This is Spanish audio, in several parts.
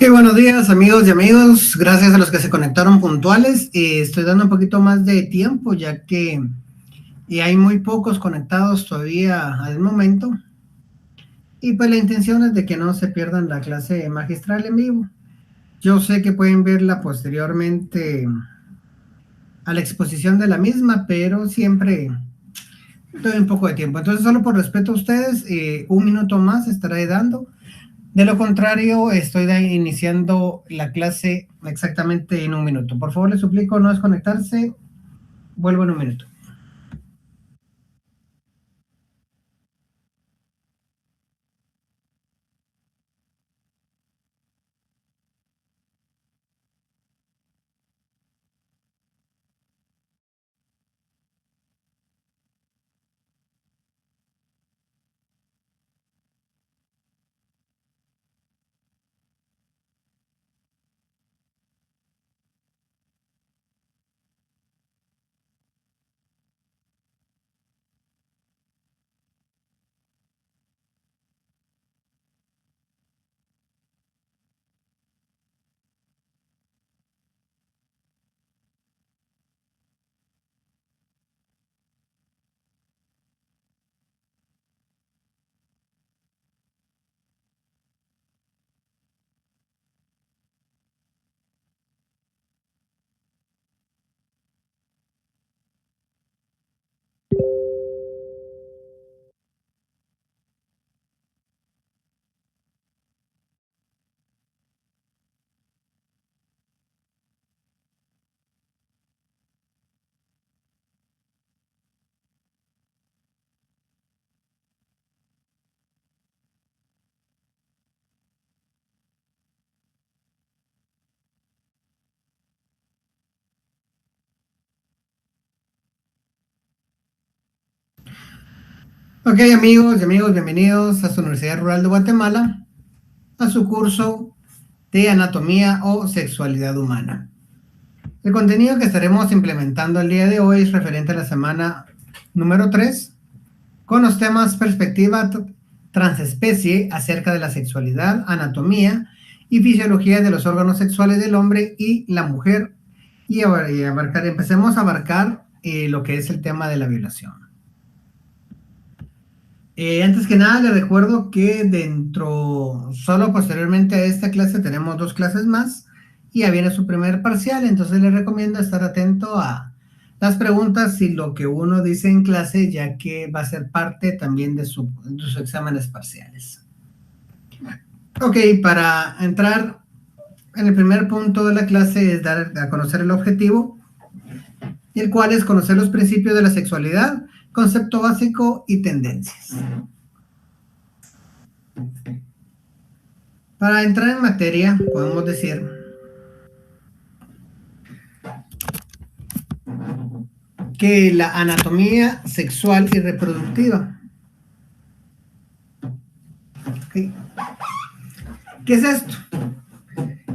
Buenos días, amigos y amigos. Gracias a los que se conectaron puntuales. Estoy dando un poquito más de tiempo, ya que hay muy pocos conectados todavía al momento. Y pues la intención es de que no se pierdan la clase magistral en vivo. Yo sé que pueden verla posteriormente a la exposición de la misma, pero siempre doy un poco de tiempo. Entonces, solo por respeto a ustedes, un minuto más estaré dando. De lo contrario, estoy iniciando la clase exactamente en un minuto. Por favor, les suplico no desconectarse. Vuelvo en un minuto. Ok, amigos y amigos, bienvenidos a su Universidad Rural de Guatemala, a su curso de Anatomía o Sexualidad Humana. El contenido que estaremos implementando el día de hoy es referente a la semana número 3, con los temas perspectiva transespecie acerca de la sexualidad, anatomía y fisiología de los órganos sexuales del hombre y la mujer. Y empecemos a abarcar lo que es el tema de la violación. Antes que nada, les recuerdo que solo posteriormente a esta clase tenemos 2 clases más y ya viene su primer parcial, entonces les recomiendo estar atento a las preguntas y lo que uno dice en clase, ya que va a ser parte también de sus exámenes parciales. Ok, para entrar en el primer punto de la clase es dar a conocer el objetivo, el cual es conocer los principios de la sexualidad, concepto básico y tendencias. Para entrar en materia, podemos decir que la anatomía sexual y reproductiva. ¿Okay? ¿Qué es esto?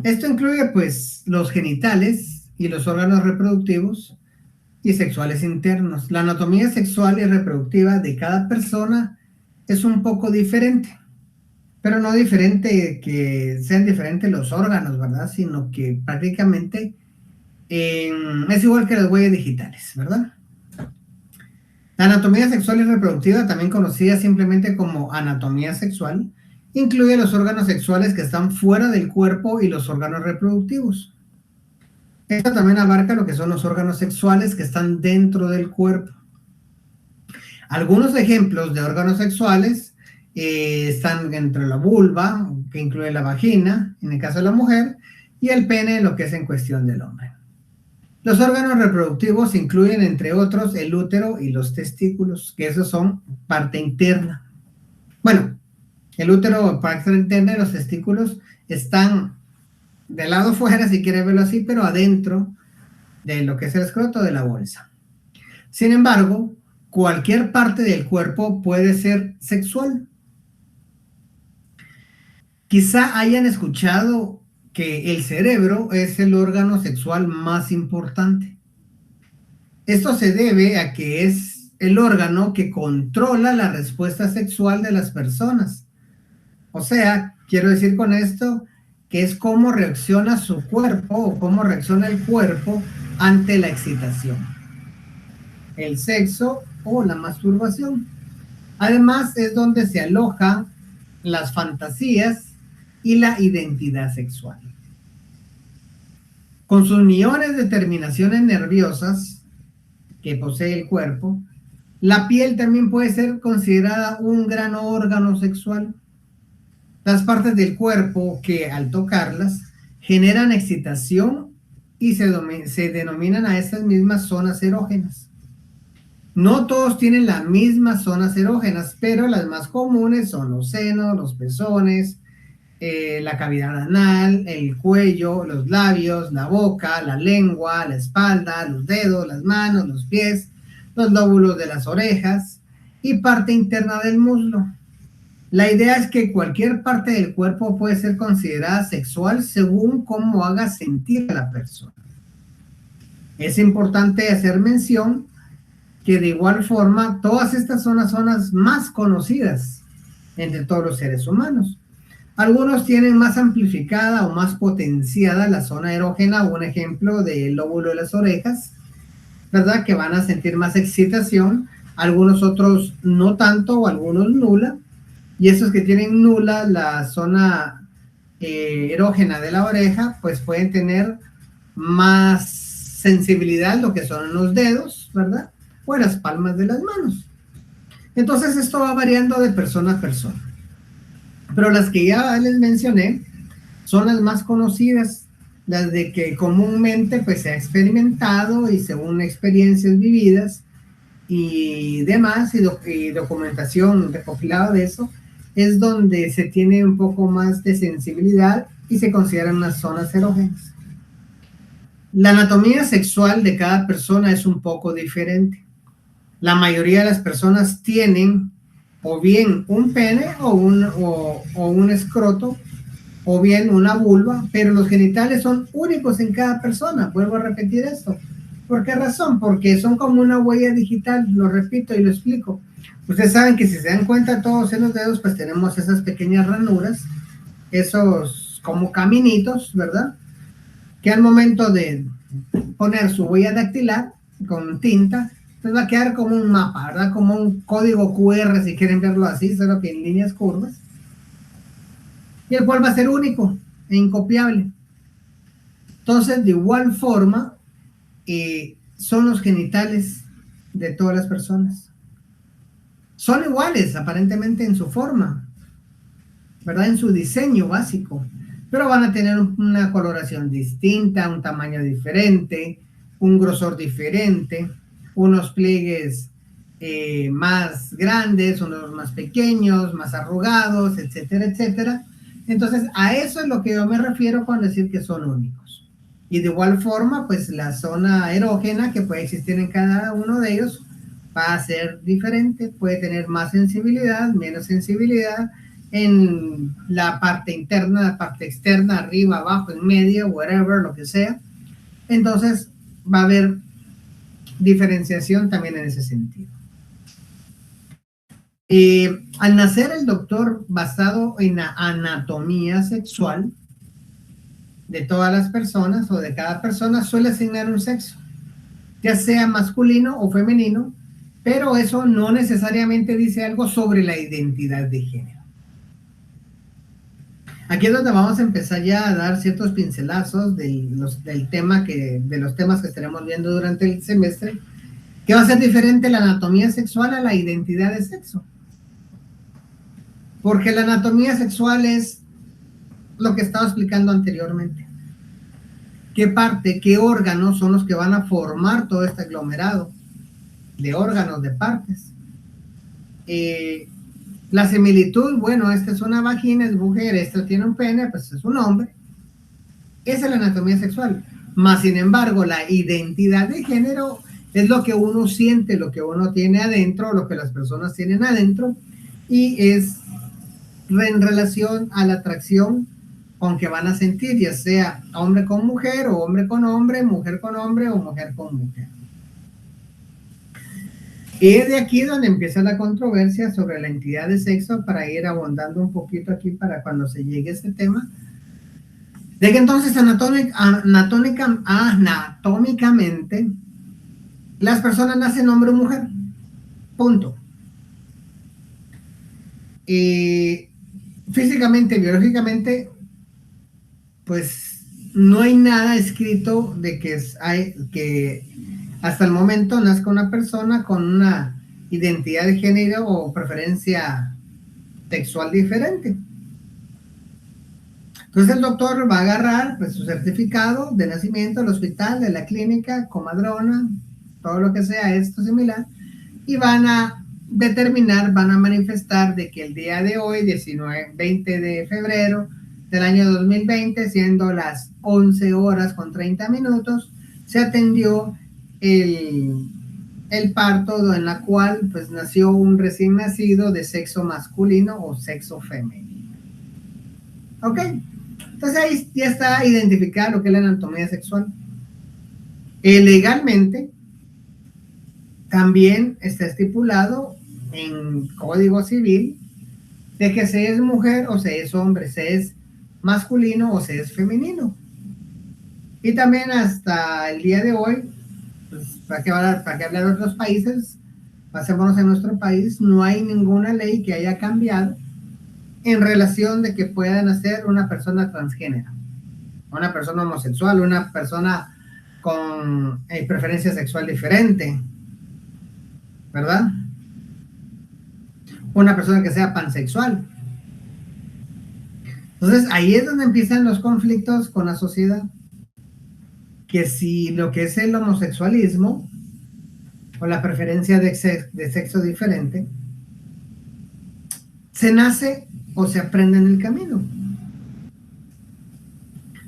Esto incluye pues los genitales y los órganos reproductivos y sexuales internos. La anatomía sexual y reproductiva de cada persona es un poco diferente, pero no diferente que sean diferentes los órganos, ¿verdad? Sino que prácticamente es igual que las huellas digitales, ¿verdad? La anatomía sexual y reproductiva, también conocida simplemente como anatomía sexual, incluye los órganos sexuales que están fuera del cuerpo y los órganos reproductivos. Esto también abarca lo que son los órganos sexuales que están dentro del cuerpo. Algunos ejemplos de órganos sexuales están entre la vulva, que incluye la vagina, en el caso de la mujer, y el pene, lo que es en cuestión del hombre. Los órganos reproductivos incluyen, entre otros, el útero y los testículos, que esos son parte interna. Bueno, el útero, parte interna, y los testículos están del lado fuera, si quiere verlo así, pero adentro de lo que es el escroto de la bolsa. Sin embargo, cualquier parte del cuerpo puede ser sexual. Quizá hayan escuchado que el cerebro es el órgano sexual más importante. Esto se debe a que es el órgano que controla la respuesta sexual de las personas. O sea, quiero decir con esto que es cómo reacciona su cuerpo o cómo reacciona el cuerpo ante la excitación, el sexo o la masturbación. Además, es donde se alojan las fantasías y la identidad sexual. Con sus millones de terminaciones nerviosas que posee el cuerpo, la piel también puede ser considerada un gran órgano sexual. Las partes del cuerpo que al tocarlas generan excitación y se denominan a estas mismas zonas erógenas. No todos tienen las mismas zonas erógenas, pero las más comunes son los senos, los pezones, la cavidad anal, el cuello, los labios, la boca, la lengua, la espalda, los dedos, las manos, los pies, los lóbulos de las orejas y parte interna del muslo. La idea es que cualquier parte del cuerpo puede ser considerada sexual según cómo haga sentir a la persona. Es importante hacer mención que de igual forma todas estas son las zonas más conocidas entre todos los seres humanos. Algunos tienen más amplificada o más potenciada la zona erógena, un ejemplo del lóbulo de las orejas, ¿verdad? Que van a sentir más excitación, algunos otros no tanto o algunos nula, y esos que tienen nula la zona erógena de la oreja, pues pueden tener más sensibilidad, lo que son los dedos, ¿verdad? O las palmas de las manos. Entonces esto va variando de persona a persona. Pero las que ya les mencioné son las más conocidas, las de que comúnmente pues se ha experimentado y según experiencias vividas y demás, y documentación recopilada de eso, es donde se tiene un poco más de sensibilidad y se consideran unas zonas erógenas. La anatomía sexual de cada persona es un poco diferente. La mayoría de las personas tienen o bien un pene o un escroto, o bien una vulva, pero los genitales son únicos en cada persona. Vuelvo a repetir esto. ¿Por qué razón? Porque son como una huella digital, lo repito y lo explico. Ustedes saben que si se dan cuenta todos en los dedos, pues tenemos esas pequeñas ranuras, esos como caminitos, ¿verdad? Que al momento de poner su huella dactilar con tinta, pues va a quedar como un mapa, ¿verdad? Como un código QR, si quieren verlo así, solo que en líneas curvas. Y el cual va a ser único e incopiable. Entonces, de igual forma, son los genitales de todas las personas. Son iguales, aparentemente, en su forma, ¿verdad? En su diseño básico. Pero van a tener una coloración distinta, un tamaño diferente, un grosor diferente, unos pliegues más grandes, unos más pequeños, más arrugados, etcétera, etcétera. Entonces, a eso es lo que yo me refiero con decir que son únicos. Y de igual forma, pues la zona erógena que puede existir en cada uno de ellos va a ser diferente, puede tener más sensibilidad, menos sensibilidad en la parte interna, la parte externa, arriba, abajo, en medio, whatever, lo que sea. Entonces, va a haber diferenciación también en ese sentido. Al nacer el doctor, basado en la anatomía sexual de todas las personas o de cada persona, suele asignar un sexo, ya sea masculino o femenino, pero eso no necesariamente dice algo sobre la identidad de género. Aquí es donde vamos a empezar ya a dar ciertos pincelazos de los temas que estaremos viendo durante el semestre, que va a ser diferente la anatomía sexual a la identidad de sexo. Porque la anatomía sexual es lo que estaba explicando anteriormente. ¿Qué parte, qué órganos son los que van a formar todo este aglomerado de órganos, de partes? La similitud, bueno, esta es una vagina, es mujer, esta tiene un pene, pues es un hombre. Esa es la anatomía sexual. Más sin embargo, la identidad de género es lo que uno siente, lo que uno tiene adentro, lo que las personas tienen adentro, y es en relación a la atracción con que van a sentir, ya sea hombre con mujer, o hombre con hombre, mujer con hombre, o mujer con mujer. Y es de aquí donde empieza la controversia sobre la identidad de sexo, para ir abondando un poquito aquí para cuando se llegue a este tema. De que entonces anatómicamente las personas nacen hombre o mujer. Punto. Y físicamente, biológicamente, pues no hay nada escrito de que hasta el momento nazca una persona con una identidad de género o preferencia sexual diferente. Entonces el doctor va a agarrar pues, su certificado de nacimiento del hospital, de la clínica, comadrona, todo lo que sea esto similar, y van a determinar, van a manifestar de que el día de hoy, 20 de febrero del año 2020, siendo las 11 horas con 30 minutos, se atendió el parto en la cual pues nació un recién nacido de sexo masculino o sexo femenino. ¿Ok? Entonces ahí ya está identificada lo que es la anatomía sexual. Legalmente también está estipulado en Código Civil de que se es mujer o se es hombre, se es masculino o se es femenino. Y también hasta el día de hoy, pues, para que hablar de otros países, pasémonos en nuestro país, no hay ninguna ley que haya cambiado en relación de que pueda nacer una persona transgénero, una persona homosexual, una persona con preferencia sexual diferente, ¿verdad? Una persona que sea pansexual. Entonces ahí es donde empiezan los conflictos con la sociedad, que si lo que es el homosexualismo o la preferencia de sexo diferente se nace o se aprende en el camino.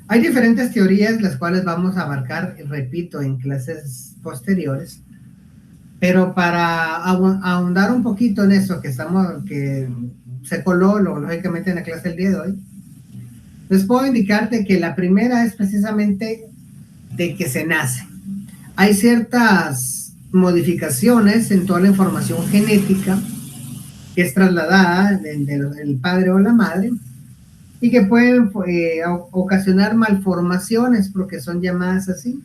Hay diferentes teorías las cuales vamos a abarcar, repito, en clases posteriores, pero para ahondar un poquito en eso que se coló lógicamente en la clase del día de hoy, les puedo indicarte que la primera es precisamente de que se nace. Hay ciertas modificaciones en toda la información genética que es trasladada del padre o la madre y que pueden ocasionar malformaciones porque son llamadas así.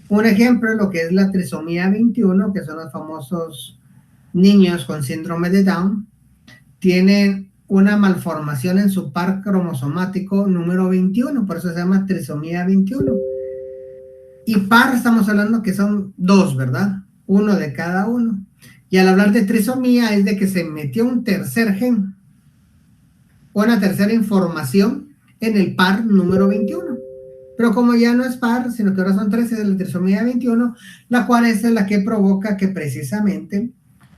Un ejemplo, lo que es la trisomía 21, que son los famosos niños con síndrome de Down, tienen una malformación en su par cromosomático número 21, por eso se llama trisomía 21. Y par estamos hablando que son dos, ¿verdad? Uno de cada uno. Y al hablar de trisomía es de que se metió un tercer gen, una tercera información en el par número 21. Pero como ya no es par, sino que ahora son 13 de la trisomía 21, la cual es la que provoca que precisamente,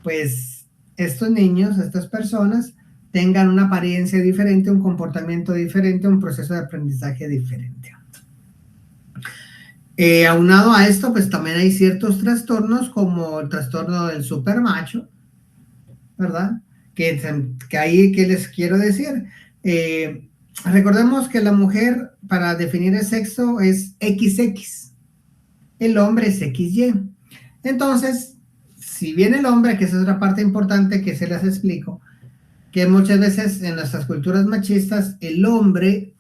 pues, estos niños, estas personas, tengan una apariencia diferente, un comportamiento diferente, un proceso de aprendizaje diferente. Aunado a esto, pues también hay ciertos trastornos como el trastorno del supermacho, ¿verdad? Que ahí, ¿qué les quiero decir? Recordemos que la mujer, para definir el sexo, es XX. El hombre es XY. Entonces, si bien el hombre, que esa es otra parte importante que se les explico, que muchas veces en nuestras culturas machistas, el hombre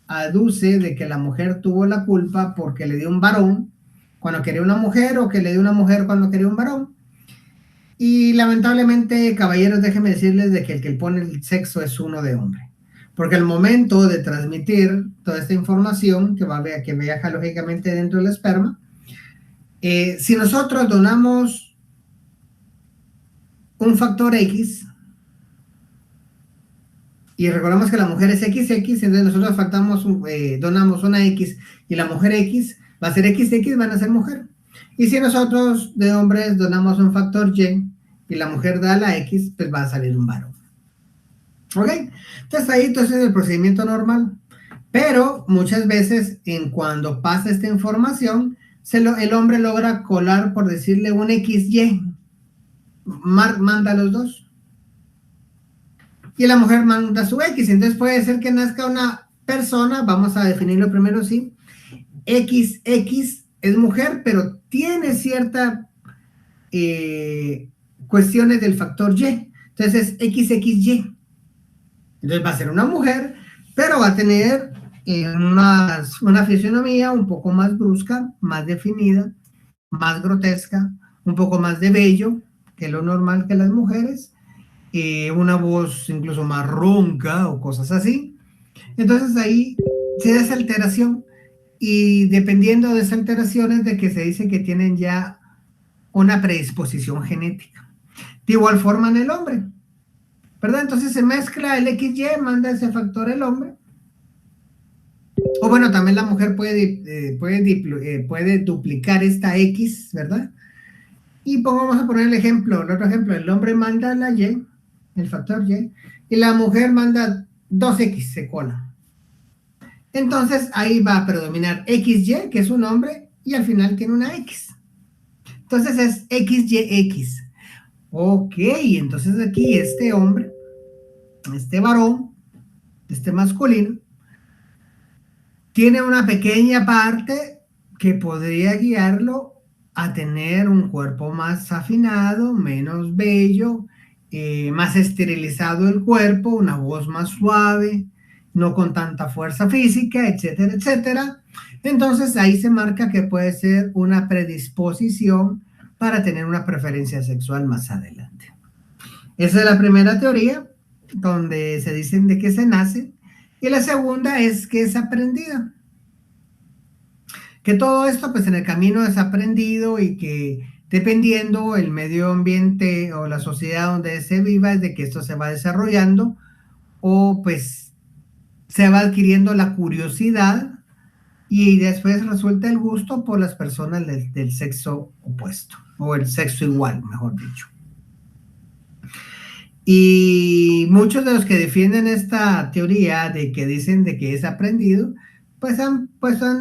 aduce de que la mujer tuvo la culpa porque le dio un varón cuando quería una mujer o que le dio una mujer cuando quería un varón. Y lamentablemente, caballeros, déjenme decirles de que el que pone el sexo es uno de hombre. Porque al momento de transmitir toda esta información que viaja lógicamente dentro del esperma, si nosotros donamos un factor X, y recordamos que la mujer es XX, entonces nosotros donamos una X y la mujer X va a ser XX, van a ser mujer. Y si nosotros de hombres donamos un factor Y y la mujer da la X, pues va a salir un varón. ¿Ok? Entonces ahí es el procedimiento normal. Pero muchas veces cuando pasa esta información, el hombre logra colar, por decirle, un XY. Manda los dos. Y la mujer manda su X. Entonces puede ser que nazca una persona, vamos a definirlo primero así, XX es mujer, pero tiene cierta cuestiones del factor Y. Entonces es XXY. Entonces va a ser una mujer, pero va a tener una fisionomía un poco más brusca, más definida, más grotesca, un poco más de vello que lo normal que las mujeres, una voz incluso más ronca o cosas así. Entonces ahí se da esa alteración, y dependiendo de esa alteración es de que se dice que tienen ya una predisposición genética. De igual forma en el hombre, ¿verdad? Entonces se mezcla el XY, manda ese factor el hombre. O bueno, también la mujer puede duplicar esta X, ¿verdad? Y vamos a poner el otro ejemplo, el hombre manda la Y, el factor Y, y la mujer manda 2X, se cola. Entonces ahí va a predominar XY, que es un hombre, y al final tiene una X. Entonces es XYX. Ok, entonces aquí este hombre, este varón, este masculino, tiene una pequeña parte que podría guiarlo a tener un cuerpo más afinado, menos bello, más esterilizado el cuerpo, una voz más suave, no con tanta fuerza física, etcétera, etcétera. Entonces ahí se marca que puede ser una predisposición para tener una preferencia sexual más adelante. Esa es la primera teoría, donde se dicen de que se nace, y la segunda es que es aprendida. Que todo esto pues en el camino es aprendido, y que dependiendo el medio ambiente o la sociedad donde se viva es de que esto se va desarrollando, o pues se va adquiriendo la curiosidad y después resulta el gusto por las personas del sexo opuesto, o el sexo igual, mejor dicho. Y muchos de los que defienden esta teoría de que dicen de que es aprendido, pues han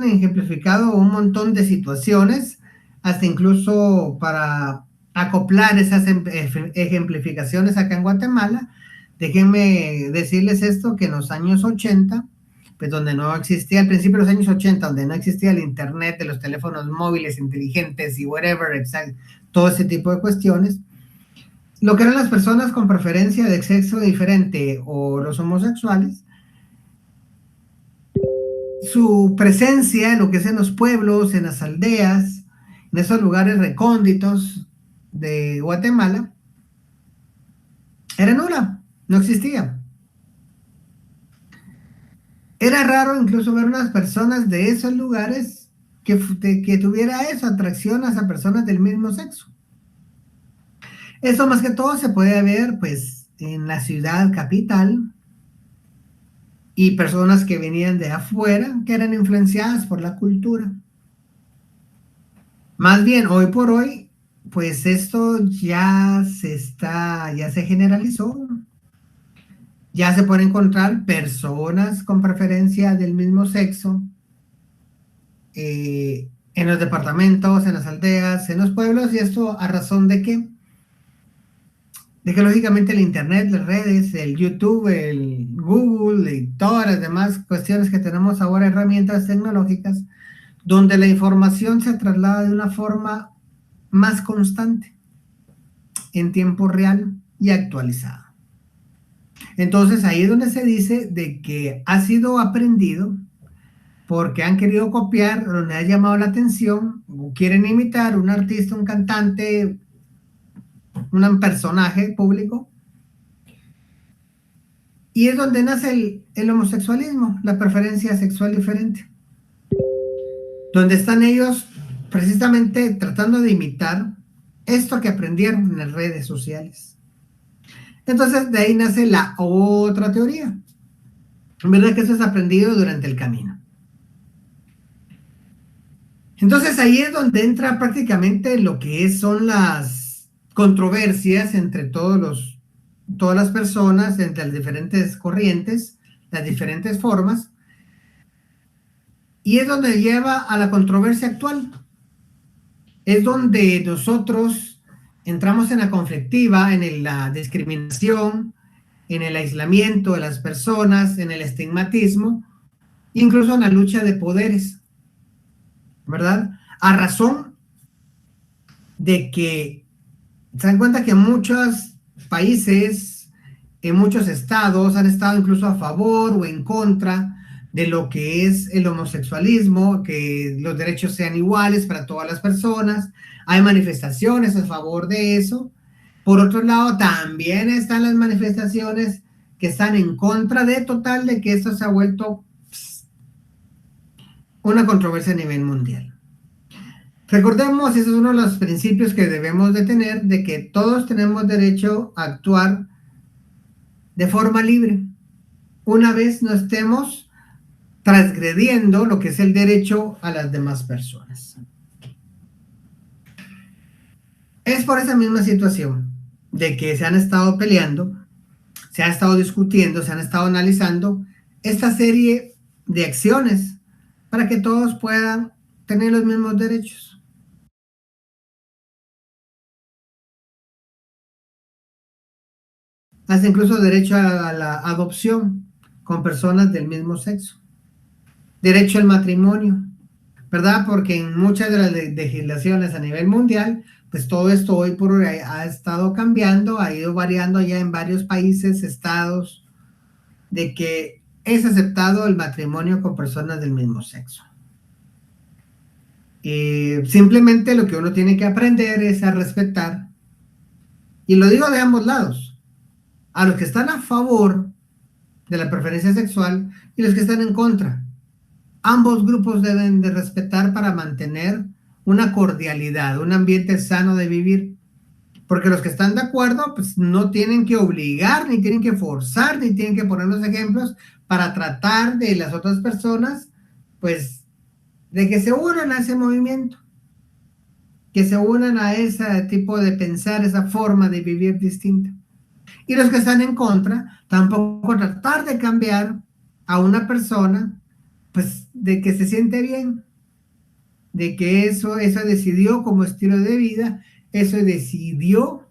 ejemplificado un montón de situaciones, hasta incluso para acoplar esas ejemplificaciones acá en Guatemala. Déjenme decirles esto, que en los años 80, pues donde no existía, al principio de los años 80, donde no existía el internet, de los teléfonos móviles inteligentes y whatever, todo ese tipo de cuestiones, lo que eran las personas con preferencia de sexo diferente o los homosexuales, su presencia en lo que es en los pueblos, en las aldeas, en esos lugares recónditos de Guatemala, era nula, no existía. Era raro incluso ver unas personas de esos lugares que tuviera esa atracción hacia personas del mismo sexo. Eso más que todo se puede ver pues en la ciudad capital, y personas que venían de afuera, que eran influenciadas por la cultura. Más bien, hoy por hoy, pues esto ya se generalizó. Ya se pueden encontrar personas con preferencia del mismo sexo en los departamentos, en las aldeas, en los pueblos, y esto a razón de que lógicamente el internet, las redes, el YouTube, el Google y todas las demás cuestiones que tenemos ahora, herramientas tecnológicas, donde la información se traslada de una forma más constante, en tiempo real y actualizada. Entonces ahí es donde se dice de que ha sido aprendido porque han querido copiar, donde ha llamado la atención, o quieren imitar un artista, un cantante, un personaje público, y es donde nace el homosexualismo, la preferencia sexual diferente, donde están ellos precisamente tratando de imitar esto que aprendieron en las redes sociales. Entonces de ahí nace la otra teoría, ¿verdad? Que eso es aprendido durante el camino. Entonces ahí es donde entra prácticamente lo que son las controversias entre todas las personas, entre las diferentes corrientes, las diferentes formas, y es donde lleva a la controversia actual. Es donde nosotros entramos en la conflictiva, en la discriminación, en el aislamiento de las personas, en el estigmatismo, incluso en la lucha de poderes, ¿verdad? A razón de que se dan cuenta que muchos países, en muchos estados, han estado incluso a favor o en contra de lo que es el homosexualismo, que los derechos sean iguales para todas las personas. Hay manifestaciones a favor de eso. Por otro lado, también están las manifestaciones que están en contra de total de que esto se ha vuelto una controversia a nivel mundial. Recordemos, ese es uno de los principios que debemos de tener, de que todos tenemos derecho a actuar de forma libre, una vez no estemos transgrediendo lo que es el derecho a las demás personas. Es por esa misma situación de que se han estado peleando, se ha estado discutiendo, se han estado analizando esta serie de acciones para que todos puedan tener los mismos derechos. Hasta incluso derecho a la adopción con personas del mismo sexo. Derecho al matrimonio, ¿verdad? Porque en muchas de las legislaciones a nivel mundial, pues todo esto hoy por hoy ha estado cambiando, ha ido variando ya en varios países, estados, de que es aceptado el matrimonio con personas del mismo sexo. Simplemente lo que uno tiene que aprender es a respetar, y lo digo de ambos lados, a los que están a favor de la preferencia sexual y los que están en contra. Ambos grupos deben de respetar para mantener una cordialidad, un ambiente sano de vivir, porque los que están de acuerdo pues no tienen que obligar, ni tienen que forzar, ni tienen que poner los ejemplos para tratar de las otras personas pues de que se unan a ese movimiento, que se unan a ese tipo de pensar, esa forma de vivir distinta. Y los que están en contra, tampoco tratar de cambiar a una persona pues de que se siente bien, de que eso decidió como estilo de vida, eso decidió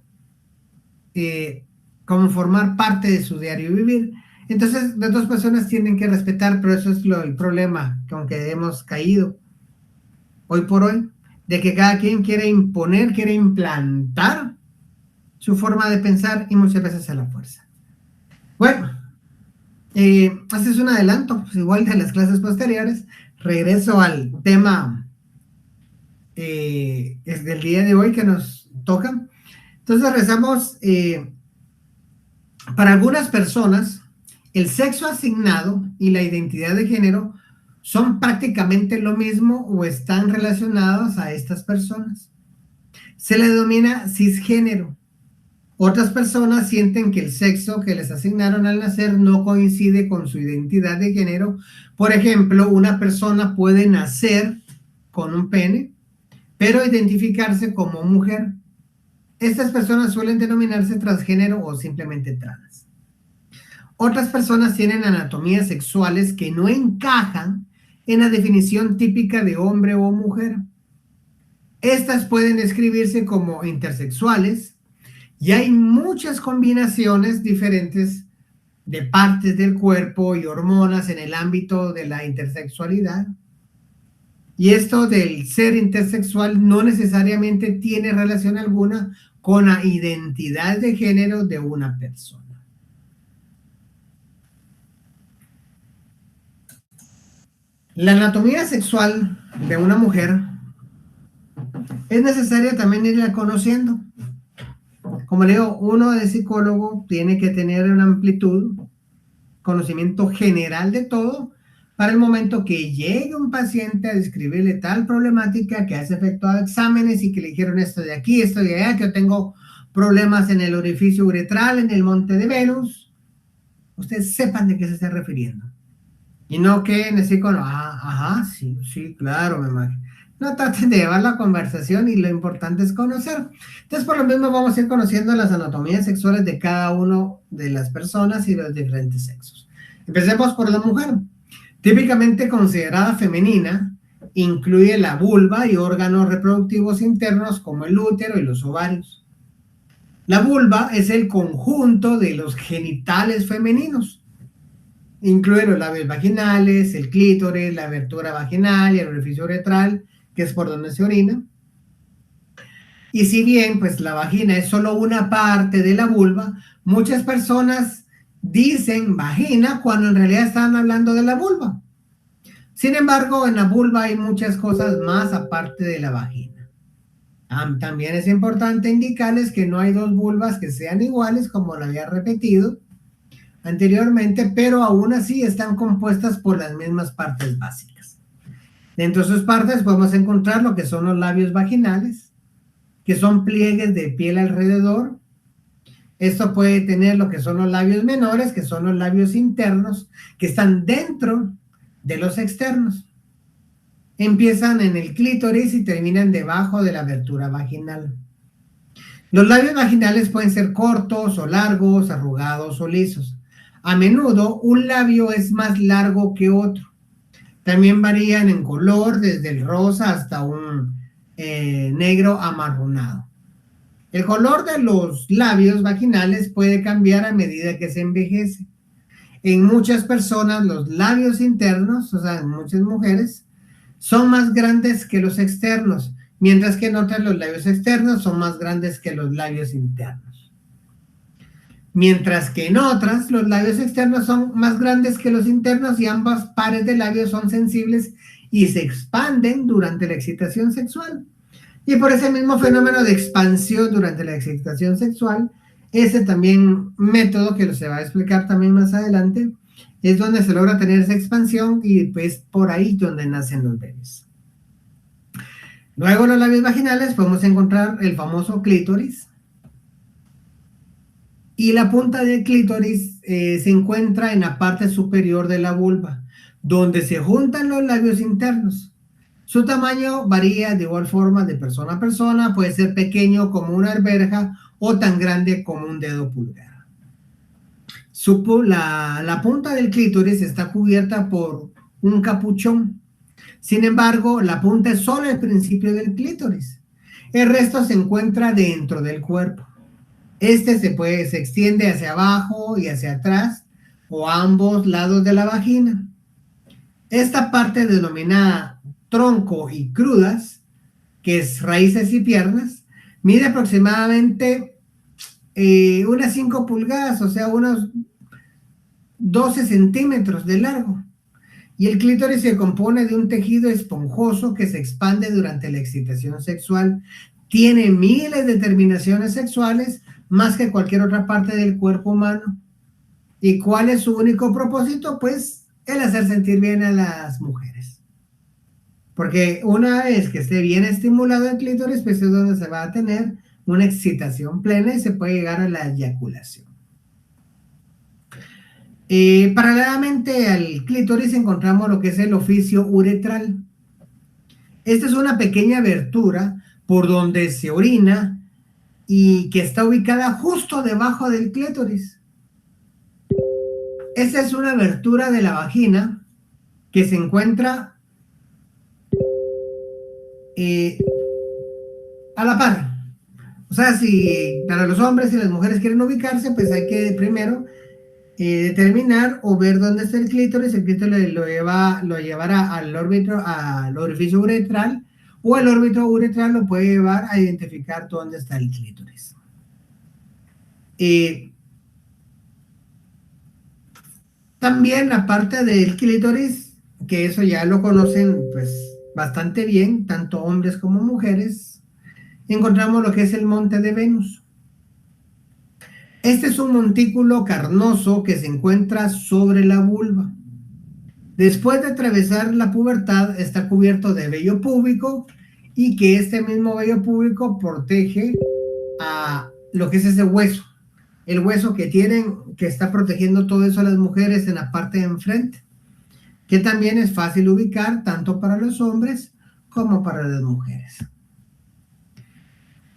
como formar parte de su diario vivir. Entonces las dos personas tienen que respetar, pero eso es el problema con que hemos caído hoy por hoy, de que cada quien quiere imponer, quiere implantar su forma de pensar y muchas veces a la fuerza. Bueno, este es un adelanto, pues igual de las clases posteriores. Regreso al tema del día de hoy que nos toca. Entonces regresamos. Para algunas personas, el sexo asignado y la identidad de género son prácticamente lo mismo o están relacionados a estas personas. Se le denomina cisgénero. Otras personas sienten que el sexo que les asignaron al nacer no coincide con su identidad de género. Por ejemplo, una persona puede nacer con un pene, pero identificarse como mujer. Estas personas suelen denominarse transgénero o simplemente trans. Otras personas tienen anatomías sexuales que no encajan en la definición típica de hombre o mujer. Estas pueden describirse como intersexuales, y hay muchas combinaciones diferentes de partes del cuerpo y hormonas en el ámbito de la intersexualidad. Y esto del ser intersexual no necesariamente tiene relación alguna con la identidad de género de una persona. La anatomía sexual de una mujer es necesaria también irla conociendo. Como le digo, uno de psicólogo tiene que tener una amplitud, conocimiento general de todo, para el momento que llegue un paciente a describirle tal problemática, que hace efectuado exámenes y que le dijeron esto de aquí, esto de allá, que yo tengo problemas en el orificio uretral, en el monte de Venus, ustedes sepan de qué se está refiriendo. Y no que en el psicólogo, ajá, sí, claro, me imagino. No traten de llevar la conversación y lo importante es conocer. Entonces, por lo mismo, vamos a ir conociendo las anatomías sexuales de cada uno de las personas y de los diferentes sexos. Empecemos por la mujer. Típicamente considerada femenina, incluye la vulva y órganos reproductivos internos como el útero y los ovarios. La vulva es el conjunto de los genitales femeninos. Incluye los labios vaginales, el clítoris, la abertura vaginal y el orificio uretral, que es por donde se orina. Y si bien pues la vagina es solo una parte de la vulva, muchas personas dicen vagina cuando en realidad están hablando de la vulva. Sin embargo, en la vulva hay muchas cosas más aparte de la vagina. También es importante indicarles que no hay dos vulvas que sean iguales, como lo había repetido anteriormente, pero aún así están compuestas por las mismas partes básicas. Dentro de sus partes podemos encontrar lo que son los labios vaginales, que son pliegues de piel alrededor. Esto puede tener lo que son los labios menores, que son los labios internos, que están dentro de los externos. Empiezan en el clítoris y terminan debajo de la abertura vaginal. Los labios vaginales pueden ser cortos o largos, arrugados o lisos. A menudo un labio es más largo que otro. También varían en color, desde el rosa hasta un negro amarronado. El color de los labios vaginales puede cambiar a medida que se envejece. En muchas personas los labios internos, o sea, en muchas mujeres, son más grandes que los externos, mientras que en otras los labios externos son más grandes que los labios internos. Mientras que en otras los labios externos son más grandes que los internos y ambas pares de labios son sensibles y se expanden durante la excitación sexual. Y por ese mismo fenómeno de expansión durante la excitación sexual, ese también método que se va a explicar también más adelante, es donde se logra tener esa expansión y pues por ahí donde nacen los bebés. Luego en los labios vaginales podemos encontrar el famoso clítoris. Y la punta del clítoris se encuentra en la parte superior de la vulva, donde se juntan los labios internos. Su tamaño varía de igual forma de persona a persona, puede ser pequeño como una alberja o tan grande como un dedo pulgar. La punta del clítoris está cubierta por un capuchón. Sin embargo, la punta es solo el principio del clítoris. El resto se encuentra dentro del cuerpo. Este se extiende hacia abajo y hacia atrás o a ambos lados de la vagina. Esta parte denominada tronco y crudas, que es raíces y piernas, mide aproximadamente unas 5 pulgadas, o sea, unos 12 centímetros de largo. Y el clítoris se compone de un tejido esponjoso que se expande durante la excitación sexual. Tiene miles de terminaciones sexuales, más que cualquier otra parte del cuerpo humano. ¿Y cuál es su único propósito? Pues el hacer sentir bien a las mujeres. Porque una vez que esté bien estimulado el clítoris, pues es donde se va a tener una excitación plena y se puede llegar a la eyaculación. Paralelamente al clítoris encontramos lo que es el oficio uretral. Esta es una pequeña abertura por donde se orina y que está ubicada justo debajo del clítoris. Esta es una abertura de la vagina que se encuentra a la par. O sea, si para los hombres y las mujeres quieren ubicarse, pues hay que primero determinar o ver dónde está el clítoris. El clítoris lo llevará al orificio uretral, o el órbito uretral lo puede llevar a identificar dónde está el clítoris. También la parte del clítoris, que eso ya lo conocen pues bastante bien, tanto hombres como mujeres, encontramos lo que es el monte de Venus. Este es un montículo carnoso que se encuentra sobre la vulva. Después de atravesar la pubertad, está cubierto de vello púbico, y que este mismo vello púbico protege a lo que es ese hueso. El hueso que tienen, que está protegiendo todo eso a las mujeres en la parte de enfrente, que también es fácil ubicar tanto para los hombres como para las mujeres.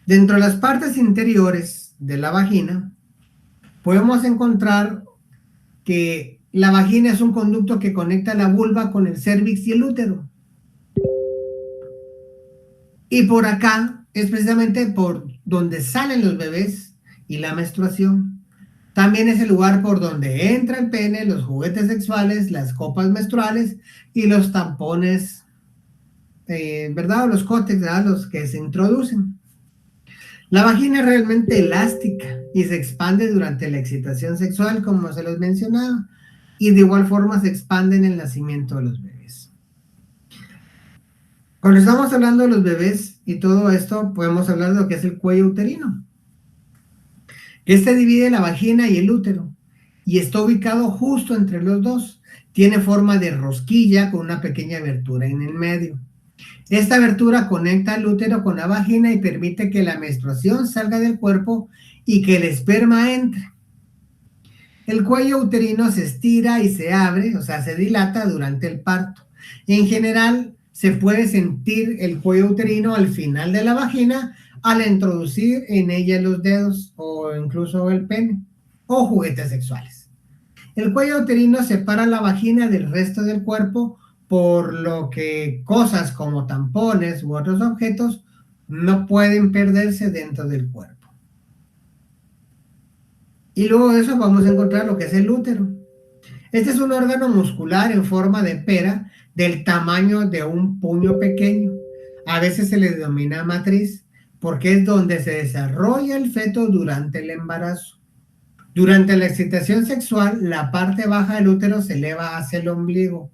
Dentro de las partes interiores de la vagina, podemos encontrar que la vagina es un conducto que conecta la vulva con el cérvix y el útero. Y por acá es precisamente por donde salen los bebés y la menstruación. También es el lugar por donde entra el pene, los juguetes sexuales, las copas menstruales y los tampones, ¿verdad? O los cótex, ¿verdad? Los que se introducen. La vagina es realmente elástica y se expande durante la excitación sexual, como se los mencionaba, y de igual forma se expande en el nacimiento de los bebés. Cuando estamos hablando de los bebés y todo esto, podemos hablar de lo que es el cuello uterino. Este divide la vagina y el útero y está ubicado justo entre los dos. Tiene forma de rosquilla con una pequeña abertura en el medio. Esta abertura conecta el útero con la vagina y permite que la menstruación salga del cuerpo y que el esperma entre. El cuello uterino se estira y se abre, o sea, se dilata durante el parto. En general, se puede sentir el cuello uterino al final de la vagina al introducir en ella los dedos o incluso el pene o juguetes sexuales. El cuello uterino separa la vagina del resto del cuerpo, por lo que cosas como tampones u otros objetos no pueden perderse dentro del cuerpo. Y luego de eso vamos a encontrar lo que es el útero. Este es un órgano muscular en forma de pera del tamaño de un puño pequeño. A veces se le denomina matriz porque es donde se desarrolla el feto durante el embarazo. Durante la excitación sexual, la parte baja del útero se eleva hacia el ombligo.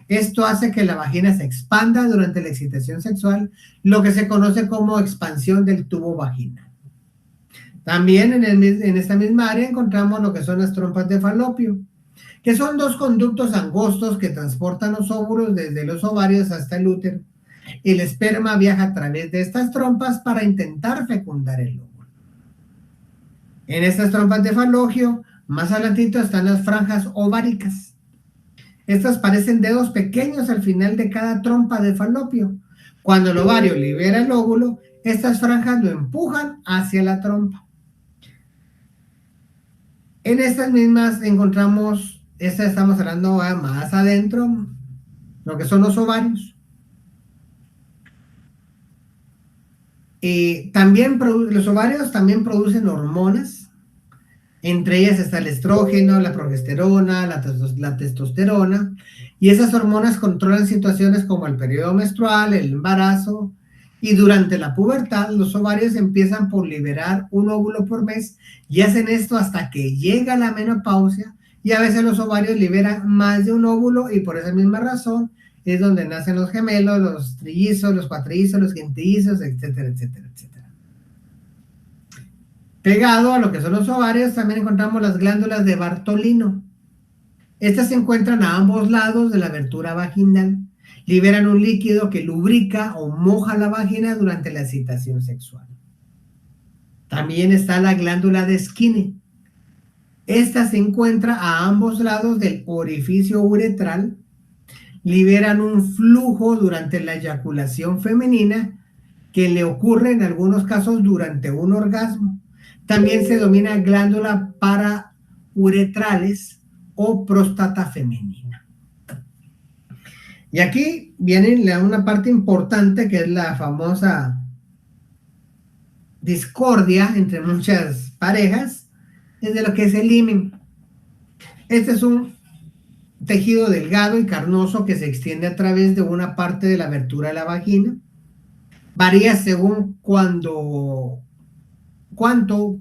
Esto hace que la vagina se expanda durante la excitación sexual, lo que se conoce como expansión del tubo vaginal. También en esta misma área encontramos lo que son las trompas de falopio, que son dos conductos angostos que transportan los óvulos desde los ovarios hasta el útero. El esperma viaja a través de estas trompas para intentar fecundar el óvulo. En estas trompas de falopio, más adelantito están las franjas ováricas. Estas parecen dedos pequeños al final de cada trompa de falopio. Cuando el ovario libera el óvulo, estas franjas lo empujan hacia la trompa. En estas mismas encontramos, estamos hablando más adentro, lo que son los ovarios. También los ovarios también producen hormonas, entre ellas está el estrógeno, la progesterona, la testosterona, y esas hormonas controlan situaciones como el periodo menstrual, el embarazo, y durante la pubertad los ovarios empiezan por liberar un óvulo por mes y hacen esto hasta que llega la menopausia, y a veces los ovarios liberan más de un óvulo y por esa misma razón es donde nacen los gemelos, los trillizos, los cuatrillizos, los quintillizos, etcétera, etcétera, etcétera. Pegado a lo que son los ovarios también encontramos las glándulas de Bartolino. Estas se encuentran a ambos lados de la abertura vaginal. Liberan un líquido que lubrica o moja la vagina durante la excitación sexual. También está la glándula de Skinner. Esta se encuentra a ambos lados del orificio uretral. Liberan un flujo durante la eyaculación femenina que le ocurre en algunos casos durante un orgasmo. También se denomina glándula parauretrales o próstata femenina. Y aquí viene una parte importante que es la famosa discordia entre muchas parejas, es de lo que es el himen. Este es un tejido delgado y carnoso que se extiende a través de una parte de la abertura de la vagina. Varía según cuánto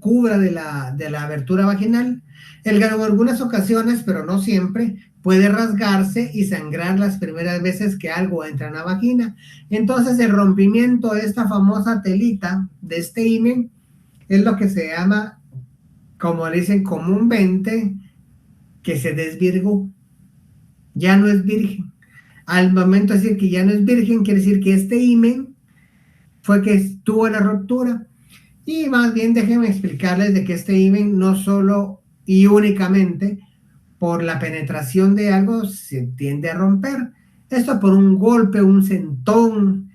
cubra de la abertura vaginal. En algunas ocasiones, pero no siempre, puede rasgarse y sangrar las primeras veces que algo entra en la vagina. Entonces el rompimiento de esta famosa telita, de este himen, es lo que se llama, como dicen comúnmente, que se desvirgó. Ya no es virgen. Al momento de decir que ya no es virgen, quiere decir que este himen fue que tuvo la ruptura. Y más bien déjenme explicarles de que este himen no solo y únicamente por la penetración de algo se tiende a romper. Esto por un golpe, un sentón,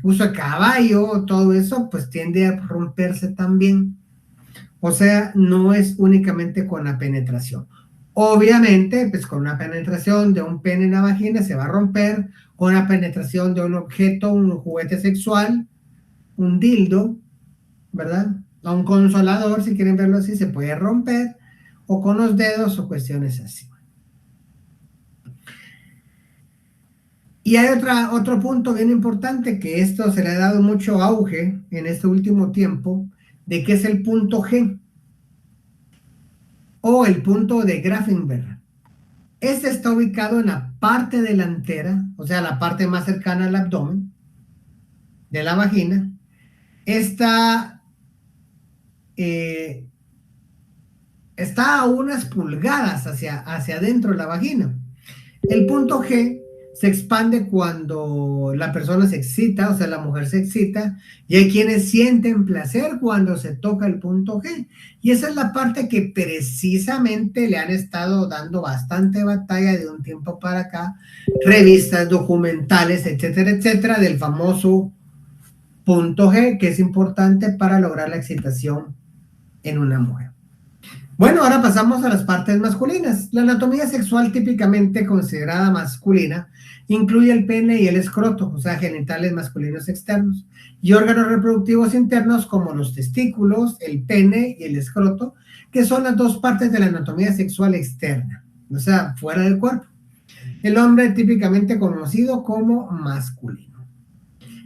uso de caballo, todo eso pues tiende a romperse también. O sea, no es únicamente con la penetración. Obviamente, pues con una penetración de un pene en la vagina se va a romper, con la penetración de un objeto, un juguete sexual, un dildo, ¿verdad? A un consolador, si quieren verlo así, se puede romper, o con los dedos o cuestiones así. Y hay otro punto bien importante, que esto se le ha dado mucho auge en este último tiempo, de que es el punto G, o el punto de Grafenberg. Este está ubicado en la parte delantera, o sea, la parte más cercana al abdomen de la vagina. Eh, está a unas pulgadas hacia adentro de la vagina. El punto G se expande cuando la persona se excita, o sea, la mujer se excita, y hay quienes sienten placer cuando se toca el punto G. Y esa es la parte que precisamente le han estado dando bastante batalla de un tiempo para acá, revistas, documentales, etcétera, etcétera, del famoso punto G, que es importante para lograr la excitación en una mujer. Bueno, ahora pasamos a las partes masculinas. La anatomía sexual típicamente considerada masculina incluye el pene y el escroto, o sea, genitales masculinos externos, y órganos reproductivos internos como los testículos, el pene y el escroto, que son las dos partes de la anatomía sexual externa, o sea, fuera del cuerpo. El hombre típicamente conocido como masculino.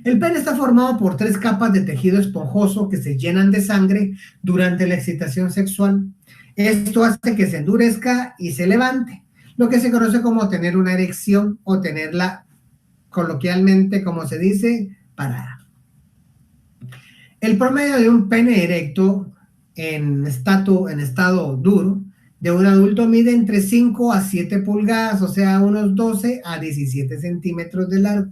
El pene está formado por 3 capas de tejido esponjoso que se llenan de sangre durante la excitación sexual. Esto hace que se endurezca y se levante, lo que se conoce como tener una erección o tenerla coloquialmente, como se dice, parada. El promedio de un pene erecto en estado duro de un adulto mide entre 5 a 7 pulgadas, o sea, unos 12 a 17 centímetros de largo.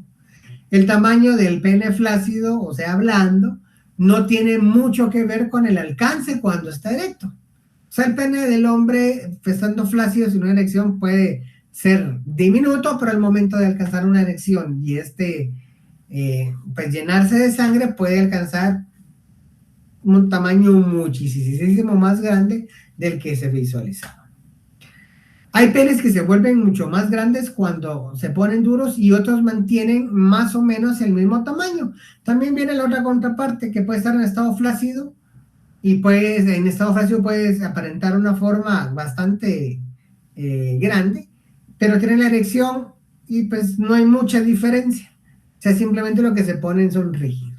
El tamaño del pene flácido, o sea, blando, no tiene mucho que ver con el alcance cuando está erecto. O sea, el pene del hombre, estando flácido sin una erección, puede ser diminuto, pero al momento de alcanzar una erección y pues llenarse de sangre, puede alcanzar un tamaño muchísimo más grande del que se visualizaba. Hay penes que se vuelven mucho más grandes cuando se ponen duros y otros mantienen más o menos el mismo tamaño. También viene la otra contraparte que puede estar en estado flácido y en estado flácido puedes aparentar una forma bastante grande, pero tiene la erección y pues no hay mucha diferencia. O sea, simplemente lo que se ponen son rígidos.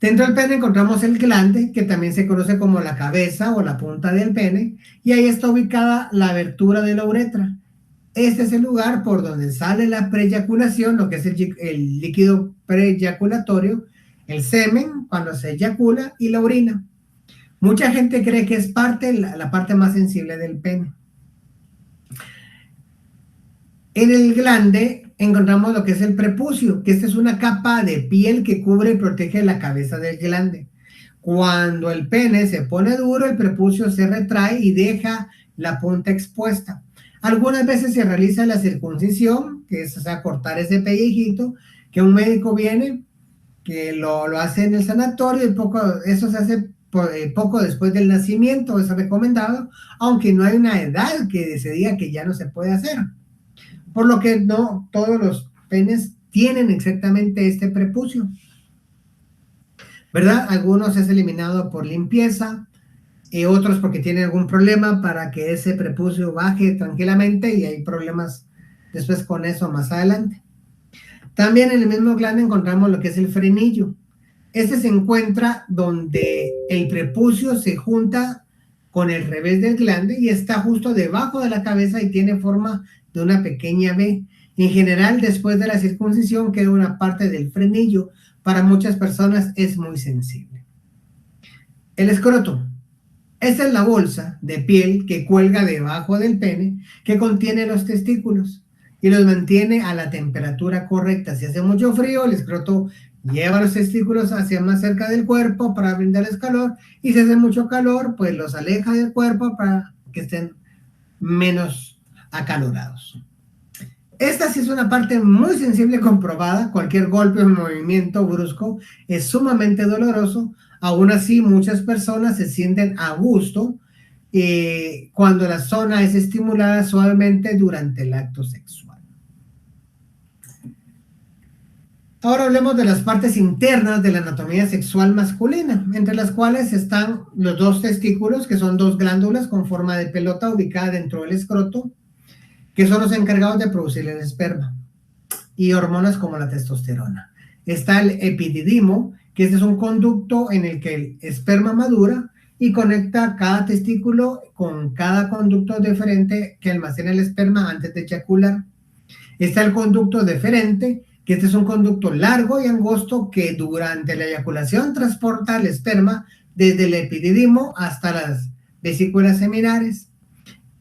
Dentro del pene encontramos el glande, que también se conoce como la cabeza o la punta del pene, y ahí está ubicada la abertura de la uretra. Este es el lugar por donde sale la preyaculación, lo que es el líquido preyaculatorio, el semen cuando se eyacula y la orina. Mucha gente cree que es la parte más sensible del pene. En el glande encontramos lo que es el prepucio, que esta es una capa de piel que cubre y protege la cabeza del glande. Cuando el pene se pone duro, el prepucio se retrae y deja la punta expuesta. Algunas veces se realiza la circuncisión, que es, o sea, cortar ese pellejito, que un médico viene, que lo hace en el sanatorio, y eso se hace poco después del nacimiento, es recomendado, aunque no hay una edad que se diga que ya no se puede hacer. Por lo que no todos los penes tienen exactamente este prepucio, ¿verdad? Algunos es eliminado por limpieza, y otros porque tienen algún problema para que ese prepucio baje tranquilamente, y hay problemas después con eso más adelante. También en el mismo glande encontramos lo que es el frenillo. Este se encuentra donde el prepucio se junta con el revés del glande y está justo debajo de la cabeza y tiene forma de una pequeña V. En general, después de la circuncisión queda una parte del frenillo. Para muchas personas es muy sensible. El escroto. Esta es la bolsa de piel que cuelga debajo del pene, que contiene los testículos y los mantiene a la temperatura correcta. Si hace mucho frío, el escroto lleva los testículos hacia más cerca del cuerpo para brindarles calor, y si hace mucho calor, pues los aleja del cuerpo para que estén menos acalorados. Esta sí es una parte muy sensible comprobada. Cualquier golpe o movimiento brusco es sumamente doloroso. Aún así, muchas personas se sienten a gusto cuando la zona es estimulada suavemente durante el acto sexual. Ahora hablemos de las partes internas de la anatomía sexual masculina, entre las cuales están los 2 testículos, que son 2 glándulas con forma de pelota ubicadas dentro del escroto, que son los encargados de producir el esperma, y hormonas como la testosterona. Está el epididimo, que este es un conducto en el que el esperma madura y conecta cada testículo con cada conducto deferente que almacena el esperma antes de eyacular. Está el conducto deferente, que este es un conducto largo y angosto que durante la eyaculación transporta el esperma desde el epididimo hasta las vesículas seminales.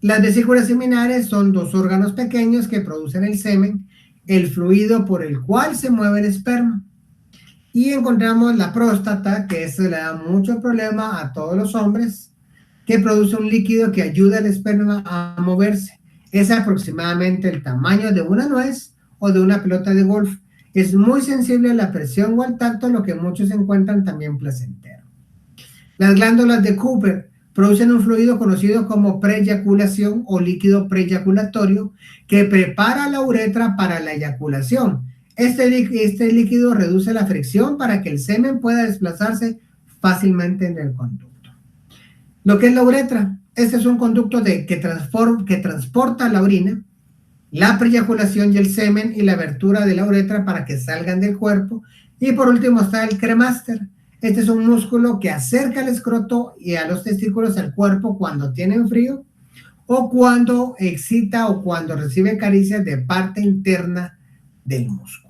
Las vesículas seminales son dos órganos pequeños que producen el semen, el fluido por el cual se mueve el esperma. Y encontramos la próstata, que eso le da mucho problema a todos los hombres, que produce un líquido que ayuda al esperma a moverse. Es aproximadamente el tamaño de una nuez o de una pelota de golf. Es muy sensible a la presión o al tacto, lo que muchos encuentran también placentero. Las glándulas de Cooper producen un fluido conocido como preeyaculación o líquido preeyaculatorio que prepara la uretra para la eyaculación. Este líquido reduce la fricción para que el semen pueda desplazarse fácilmente en el conducto. Lo que es la uretra, este es un conducto que transporta la orina, la preeyaculación y el semen y la abertura de la uretra para que salgan del cuerpo. Y por último está el cremaster. Este es un músculo que acerca el escroto y a los testículos al cuerpo cuando tienen frío o cuando excita o cuando recibe caricias de parte interna del músculo.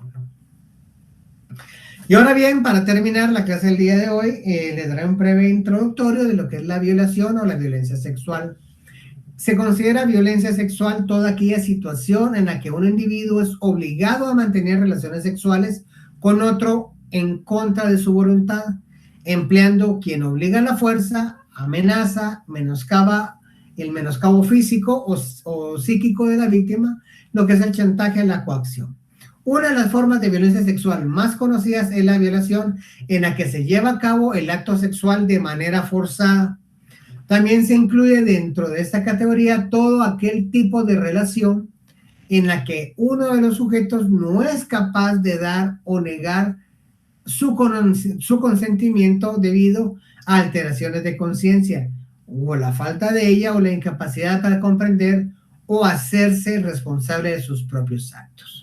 Y ahora bien, para terminar la clase del día de hoy, les daré un breve introductorio de lo que es la violación o la violencia sexual. Se considera violencia sexual toda aquella situación en la que un individuo es obligado a mantener relaciones sexuales con otro en contra de su voluntad, empleando quien obliga a la fuerza, amenaza, menoscaba el menoscabo físico o psíquico de la víctima, lo que es el chantaje y la coacción. Una de las formas de violencia sexual más conocidas es la violación, en la que se lleva a cabo el acto sexual de manera forzada. También se incluye dentro de esta categoría todo aquel tipo de relación en la que uno de los sujetos no es capaz de dar o negar su consentimiento debido a alteraciones de conciencia, o la falta de ella, o la incapacidad para comprender o hacerse responsable de sus propios actos.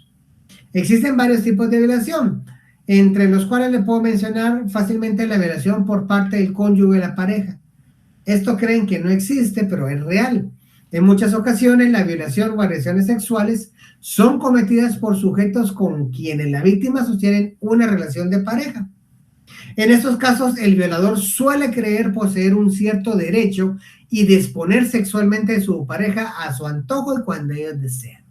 Existen varios tipos de violación, entre los cuales le puedo mencionar fácilmente la violación por parte del cónyuge de la pareja. Esto creen que no existe, pero es real. En muchas ocasiones, la violación o agresiones sexuales son cometidas por sujetos con quienes la víctima sostiene una relación de pareja. En estos casos, el violador suele creer poseer un cierto derecho y disponer sexualmente de su pareja a su antojo y cuando ellos desean,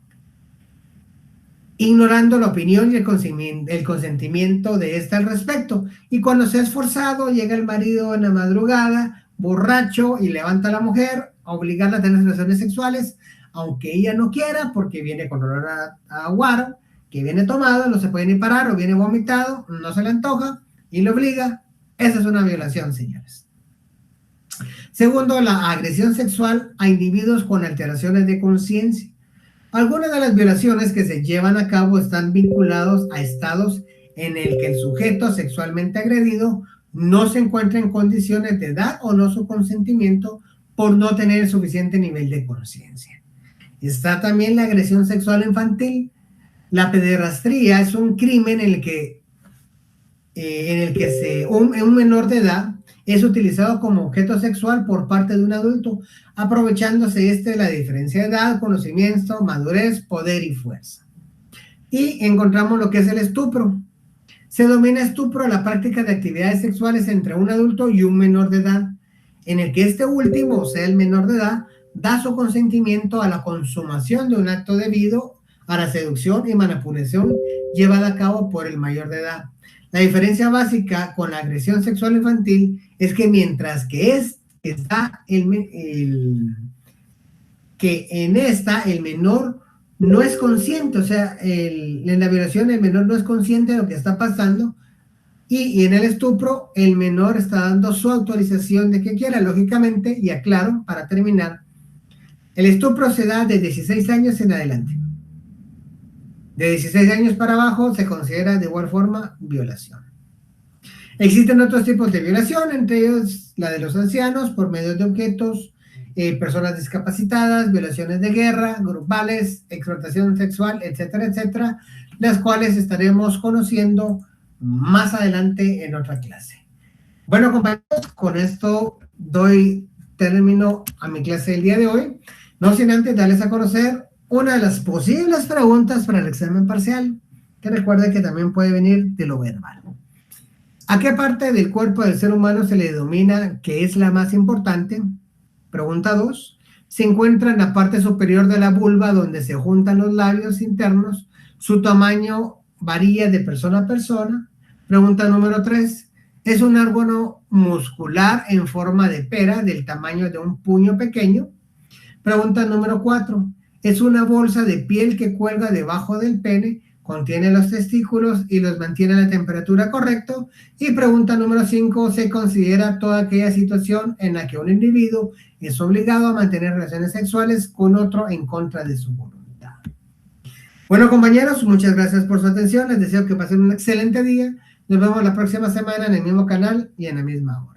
ignorando la opinión y el consentimiento de ésta al respecto. Y cuando se ha esforzado, llega el marido en la madrugada, borracho, y levanta a la mujer a obligarla a tener relaciones sexuales, aunque ella no quiera, porque viene con olor a guaro, que viene tomado, no se puede ni parar, o viene vomitado, no se le antoja, y le obliga. Esa es una violación, señores. Segundo, la agresión sexual a individuos con alteraciones de conciencia. Algunas de las violaciones que se llevan a cabo están vinculados a estados en el que el sujeto sexualmente agredido no se encuentra en condiciones de dar o no su consentimiento por no tener un nivel de conciencia. Está también la agresión sexual infantil. La pederastía es un crimen en el que un menor de edad es utilizado como objeto sexual por parte de un adulto, aprovechándose de la diferencia de edad, conocimiento, madurez, poder y fuerza. Y encontramos lo que es el estupro. Se denomina estupro la práctica de actividades sexuales entre un adulto y un menor de edad, en el que este último, o sea, el menor de edad, da su consentimiento a la consumación de un acto debido a la seducción y manipulación llevada a cabo por el mayor de edad. La diferencia básica con la agresión sexual infantil es que mientras que el menor no es consciente, o sea, en la violación el menor no es consciente de lo que está pasando, y en el estupro el menor está dando su autorización de que quiera, lógicamente, y aclaro, para terminar, el estupro se da de 16 años en adelante. De 16 años para abajo se considera de igual forma violación. Existen otros tipos de violación, entre ellos la de los ancianos por medio de objetos, personas discapacitadas, violaciones de guerra, grupales, explotación sexual, etcétera, etcétera, las cuales estaremos conociendo más adelante en otra clase. Bueno, compañeros, con esto doy término a mi clase del día de hoy, no sin antes darles a conocer una de las posibles preguntas para el examen parcial, que recuerde que también puede venir de lo verbal. ¿A qué parte del cuerpo del ser humano se le denomina que es la más importante? Pregunta 2. Se encuentra en la parte superior de la vulva donde se juntan los labios internos. Su tamaño varía de persona a persona. Pregunta número 3. Es un órgano muscular en forma de pera del tamaño de un puño pequeño. Pregunta número 4. Es una bolsa de piel que cuelga debajo del pene, contiene los testículos y los mantiene a la temperatura correcta. Y pregunta número 5. Se considera toda aquella situación en la que un individuo es obligado a mantener relaciones sexuales con otro en contra de su voluntad. Bueno, compañeros, muchas gracias por su atención. Les deseo que pasen un excelente día. Nos vemos la próxima semana en el mismo canal y en la misma hora.